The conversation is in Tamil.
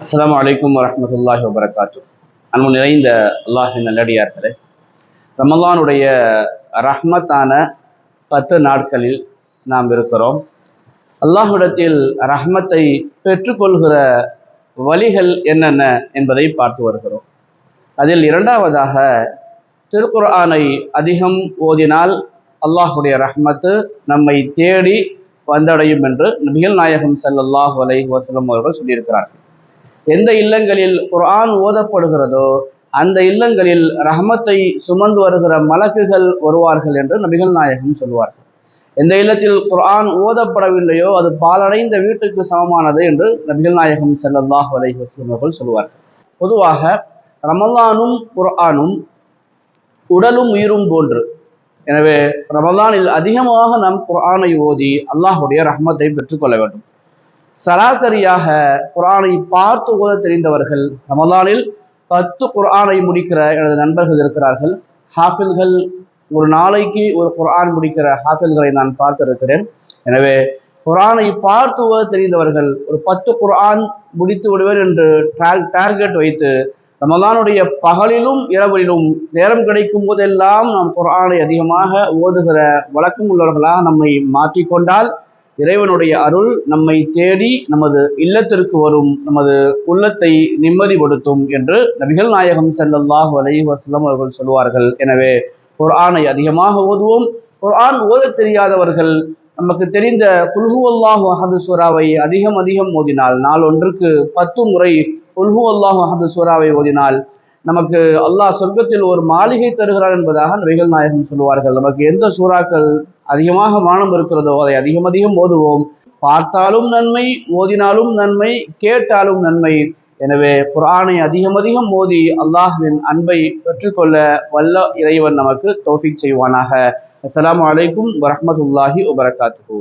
அஸ்ஸலாமு அலைக்கும் வரஹ்மத்துல்லாஹி வபரகாத்து. அன்பு நிறைந்த அல்லாஹின் நல்லடியார்களே, ரமலானுடைய ரஹ்மத்தான 10 நாட்களில் நாம் இருக்கிறோம். அல்லாஹ்விடத்தில் ரஹ்மத்தை பெற்றுக்கொள்கிற வழிகள் என்னென்ன என்பதை பார்த்து வருகிறோம். அதில் இரண்டாவதாக திருக்குர்ஆனை அதிகம் ஓதினால் அல்லாஹுடைய ரஹ்மத்து நம்மை தேடி வந்தடையும் என்று நபிகள் நாயகம் ஸல்லல்லாஹு அலைஹி வஸல்லம் அவர்கள் சொல்லியிருக்கிறார்கள். எந்த இல்லங்களில் குர்ஆன் ஓதப்படுகிறதோ அந்த இல்லங்களில் ரஹமத்தை சுமந்து வருகிற மலக்குகள் வருவார்கள் என்று நபிகள் நாயகம் சொல்வார்கள். எந்த இல்லத்தில் குர்ஆன் ஓதப்படவில்லையோ அது பாலடைந்த வீட்டுக்கு சமமானது என்று நபிகள் நாயகம் ஸல்லல்லாஹு அலைஹி வஸல்லம் அவர்கள் சொல்வார்கள். பொதுவாக ரமலானும் குர்ஆனும் உடலும் உயிரும் போன்று. எனவே ரமலானில் அதிகமாக நாம் குர்ஆனை ஓதி அல்லாஹுடைய ரஹ்மத்தை பெற்றுக்கொள்ள வேண்டும். சராசரியாக குர்ஆனை பார்த்து ஓத தெரிந்தவர்கள் ரமலானில் 10 குர்ஆனை முடிக்கிற எனது நண்பர்கள் இருக்கிறார்கள். ஹாஃபில்கள், ஒரு நாளைக்கு ஒரு குர்ஆன் முடிக்கிற ஹாஃபில்களை நான் பார்த்திருக்கிறேன். எனவே குர்ஆனை பார்த்து ஓத தெரிந்தவர்கள் ஒரு 10 குர்ஆன் முடித்து விடுவேன் என்று டார்கெட் வைத்து ரமலானுடைய பகலிலும் இரவிலும் நேரம் கிடைக்கும் போதெல்லாம் நாம் குர்ஆனை அதிகமாக ஓதுகிற வழக்கம் உள்ளவர்களாக நம்மை மாற்றிக்கொண்டால் இறைவனுடைய அருள் நம்மை தேடி நமது இல்லத்திற்கு வரும், நமது உள்ளத்தை நிம்மதிப்படுத்தும் என்று நபிகள் நாயகம் ஸல்லல்லாஹு அலைஹி வஸல்லம் அவர்கள் சொல்வார்கள். எனவே குர்ஆனை அதிகமாக ஓதுவோம். குர்ஆன் ஓத தெரியாதவர்கள் நமக்கு தெரிந்த குல் ஹுவல்லாஹு அஹது சூராவை அதிகம் ஓதினால், நாள் ஒன்றுக்கு 10 முறை குல் ஹுவல்லாஹு அஹது சூராவை ஓதினால் நமக்கு அல்லாஹ் சொர்க்கத்தில் ஒரு மாளிகை தருகிறார் என்பதாக நபிகள் நாயகம் சொல்வார்கள். நமக்கு எந்த சூறாக்கள் அதிகமாக மானம் இருக்கிறதோ அதை அதிகம் ஓதுவோம். பார்த்தாலும் நன்மை, ஓதினாலும் நன்மை, கேட்டாலும் நன்மை. எனவே குர்ஆனை அதிகம் ஓதி அல்லாஹ்வின் அன்பை பெற்றுக்கொள்ள வல்ல இறைவன் நமக்கு தௌஃபீக் செய்வானாக. அஸ்ஸலாமு அலைக்கும் வரஹ்மத்துல்லாஹி வபரகாத்துஹு.